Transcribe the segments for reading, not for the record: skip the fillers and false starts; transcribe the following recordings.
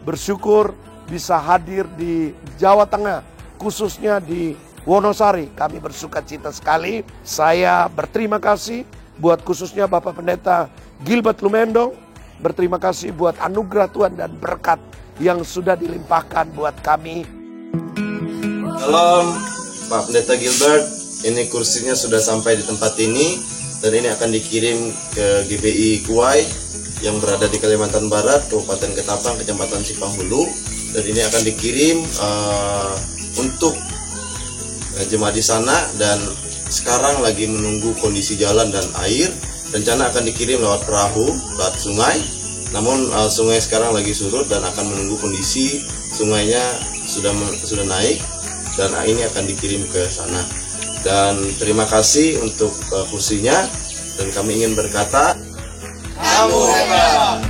bersyukur bisa hadir di Jawa Tengah, khususnya di Wonosari. Kami bersuka cita sekali. Saya berterima kasih buat khususnya Bapak Pendeta Gilbert Lumendong. Berterima kasih buat anugerah Tuhan dan berkat yang sudah dilimpahkan buat kami. Salam Pak Pendeta Gilbert, ini kursinya sudah sampai di tempat ini dan ini akan dikirim ke GBI Kuwai yang berada di Kalimantan Barat, Kabupaten Ketapang, Kecamatan Simpang Hulu, dan ini akan dikirim untuk jemaat di sana, dan sekarang lagi menunggu kondisi jalan dan air. Rencana akan dikirim lewat perahu, lewat sungai, namun sungai sekarang lagi surut dan akan menunggu kondisi sungainya sudah naik, dan ini akan dikirim ke sana. Dan terima kasih untuk kursinya, dan kami ingin berkata, kamu hebat.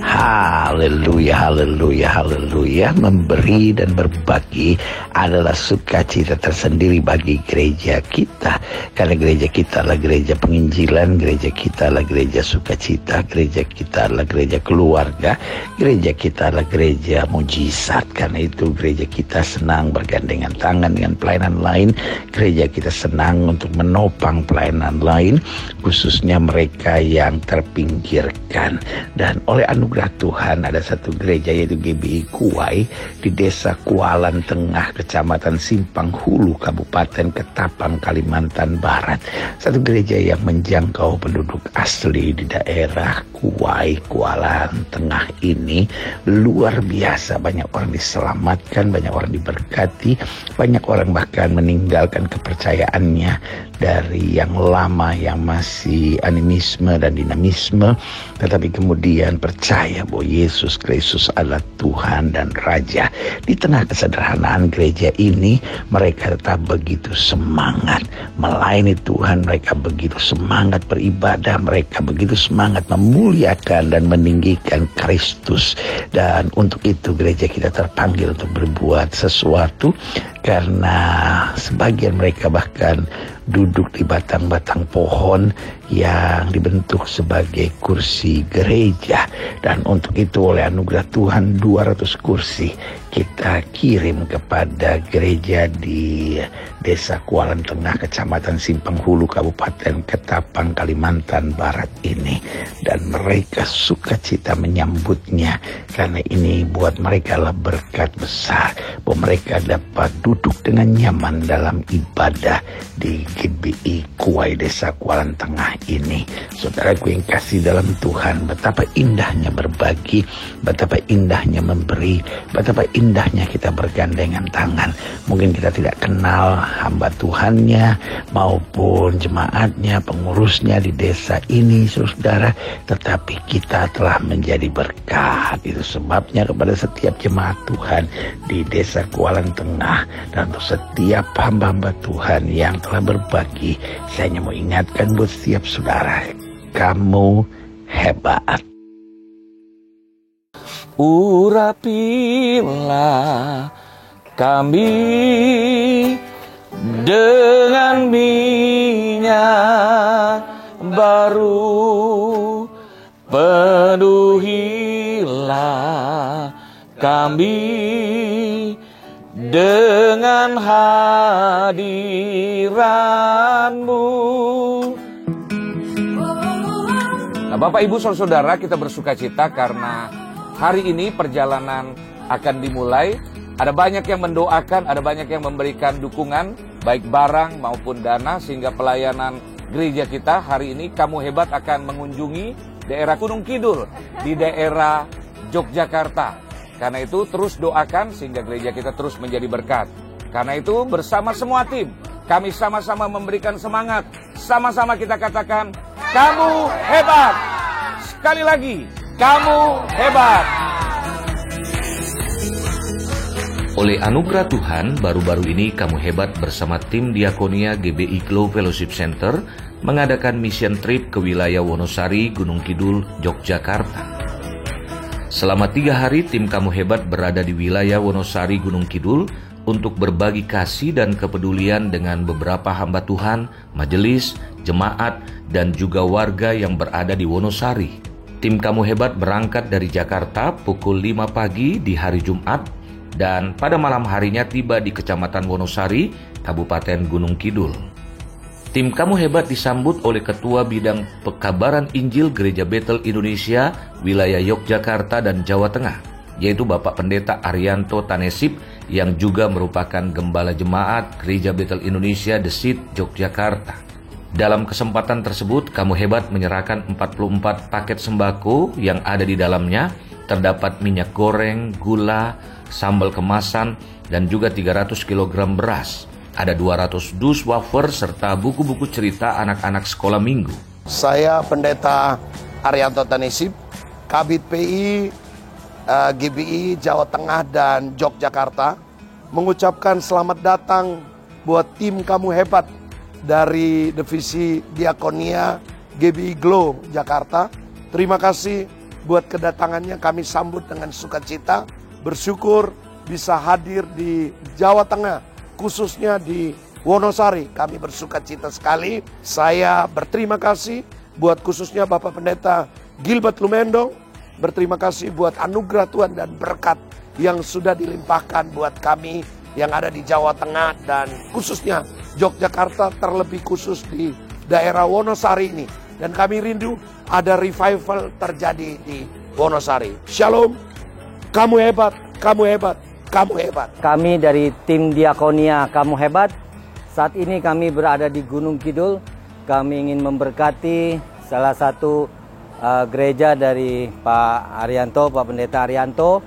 Haleluya, haleluya, haleluya. Memberi dan berbagi adalah sukacita tersendiri bagi gereja kita. Karena gereja kita adalah gereja penginjilan, gereja kita adalah gereja sukacita, gereja kita adalah gereja keluarga, gereja kita adalah gereja mujizat. Karena itu gereja kita senang bergandengan tangan dengan pelayanan lain. Gereja kita senang untuk menopang pelayanan lain, khususnya mereka yang terpinggirkan. Dan oleh anugerah Tuhan ada satu gereja yaitu GBI Kuwai di Desa Kualan Tengah, Kecamatan Simpang Hulu, Kabupaten Ketapang, Kalimantan Barat. Satu gereja yang menjangkau penduduk asli di daerah Kuwai, Kualan Tengah ini luar biasa. Banyak orang diselamatkan, banyak orang diberkati, banyak orang bahkan meninggalkan kepercayaannya dari yang lama yang masih animisme dan dinamisme, tetapi kemudian percaya bahwa Yesus Kristus adalah Tuhan dan Raja. Di tengah kesederhanaan gereja ini, mereka tetap begitu semangat melayani Tuhan, mereka begitu semangat beribadah, mereka begitu semangat memuliakan dan meninggikan Kristus. Dan untuk itu gereja kita terpanggil untuk berbuat sesuatu, karena sebagian mereka bahkan duduk di batang-batang pohon yang dibentuk sebagai kursi gereja. Dan untuk itu oleh anugerah Tuhan 200 kursi kita kirim kepada gereja di Desa Kualan Tengah, Kecamatan Simpang Hulu, Kabupaten Ketapang, Kalimantan Barat ini. Dan mereka sukacita menyambutnya, karena ini buat mereka adalah berkat besar, bahwa mereka dapat duduk dengan nyaman dalam ibadah di GBI Kuwai Desa Kualan Tengah ini. Saudaraku yang kasih dalam Tuhan, betapa indahnya berbagi, betapa indahnya memberi, betapa indahnya kita bergandengan tangan. Mungkin kita tidak kenal hamba Tuhannya maupun jemaatnya, pengurusnya di desa ini, saudara, tetapi kita telah menjadi berkat. Itu sebabnya kepada setiap jemaat Tuhan di Desa Kualan Tengah dan untuk setiap hamba-hamba Tuhan yang telah berbagi, saya hanya mau ingatkan buat setiap saudara, kamu hebat. Urapilah kami dengan minyak baru, penuhilah kami dengan hadirat-Mu. Nah, Bapak Ibu Saudara, kita bersuka cita karena hari ini perjalanan akan dimulai. Ada banyak yang mendoakan, ada banyak yang memberikan dukungan, baik barang maupun dana, sehingga pelayanan gereja kita hari ini Kamu Hebat akan mengunjungi daerah Gunung Kidul di daerah Yogyakarta. Karena itu terus doakan sehingga gereja kita terus menjadi berkat. Karena itu bersama semua tim, kami sama-sama memberikan semangat. Sama-sama kita katakan, kamu hebat. Sekali lagi, kamu hebat. Oleh anugerah Tuhan, baru-baru ini Kamu Hebat bersama tim Diakonia GBI Glow Fellowship Center mengadakan mission trip ke wilayah Wonosari, Gunung Kidul, Yogyakarta. Selama 3 hari, tim Kamu Hebat berada di wilayah Wonosari, Gunung Kidul untuk berbagi kasih dan kepedulian dengan beberapa hamba Tuhan, majelis, jemaat, dan juga warga yang berada di Wonosari. Tim Kamu Hebat berangkat dari Jakarta pukul 5 pagi di hari Jumat dan pada malam harinya tiba di Kecamatan Wonosari, Kabupaten Gunung Kidul. Tim Kamu Hebat disambut oleh Ketua Bidang Pekabaran Injil Gereja Betel Indonesia wilayah Yogyakarta dan Jawa Tengah, yaitu Bapak Pendeta Arianto Tanesip yang juga merupakan Gembala Jemaat Gereja Betel Indonesia Desit, Yogyakarta. Dalam kesempatan tersebut, Kamu Hebat menyerahkan 44 paket sembako yang ada di dalamnya. Terdapat minyak goreng, gula, sambal kemasan, dan juga 300 kg beras. Ada 200 dus wafer serta buku-buku cerita anak-anak sekolah minggu. Saya Pendeta Arianto Tanesip, Kabid PI GBI Jawa Tengah dan Yogyakarta, mengucapkan selamat datang buat tim Kamu Hebat dari Divisi Diakonia GBI Glow Jakarta. Terima kasih buat kedatangannya, kami sambut dengan sukacita, bersyukur bisa hadir di Jawa Tengah, khususnya di Wonosari. Kami bersukacita sekali. Saya berterima kasih buat khususnya Bapak Pendeta Gilbert Lumendong. Berterima kasih buat anugerah Tuhan dan berkat yang sudah dilimpahkan buat kami yang ada di Jawa Tengah dan khususnya Yogyakarta, terlebih khusus di daerah Wonosari ini. Dan kami rindu ada revival terjadi di Wonosari. Shalom, Kamu Hebat, Kamu Hebat, Kamu Hebat. Kami dari tim Diakonia Kamu Hebat, saat ini kami berada di Gunung Kidul. Kami ingin memberkati salah satu gereja dari Pak Arianto, Pak Pendeta Arianto,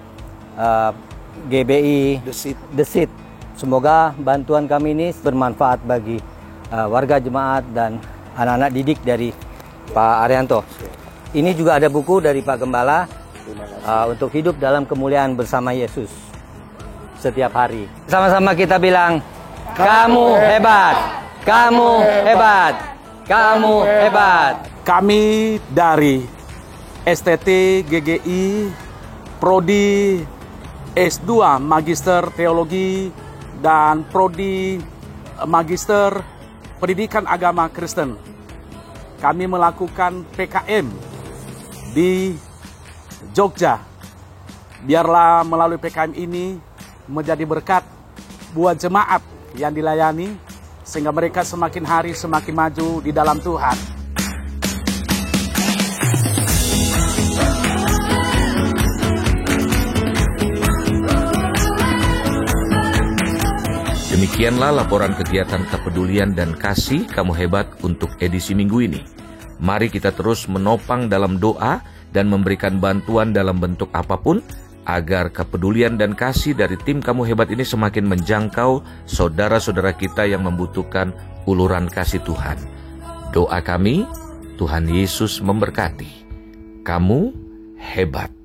GBI Desit. Semoga bantuan kami ini bermanfaat bagi warga jemaat dan anak-anak didik dari Pak Arianto. Ini juga ada buku dari Pak Gembala untuk hidup dalam kemuliaan bersama Yesus setiap hari. Sama-sama kita bilang, kamu hebat, kamu hebat, kamu hebat. Kami dari STT GGI Prodi S2 Magister Teologi dan Prodi Magister Pendidikan Agama Kristen. Kami melakukan PKM di Jogja. Biarlah melalui PKM ini menjadi berkat buat jemaat yang dilayani, sehingga mereka semakin hari semakin maju di dalam Tuhan. Demikianlah laporan kegiatan kepedulian dan kasih Kamu Hebat untuk edisi minggu ini. Mari kita terus menopang dalam doa dan memberikan bantuan dalam bentuk apapun, agar kepedulian dan kasih dari tim Kamu Hebat ini semakin menjangkau saudara-saudara kita yang membutuhkan uluran kasih Tuhan. Doa kami, Tuhan Yesus memberkati. Kamu hebat.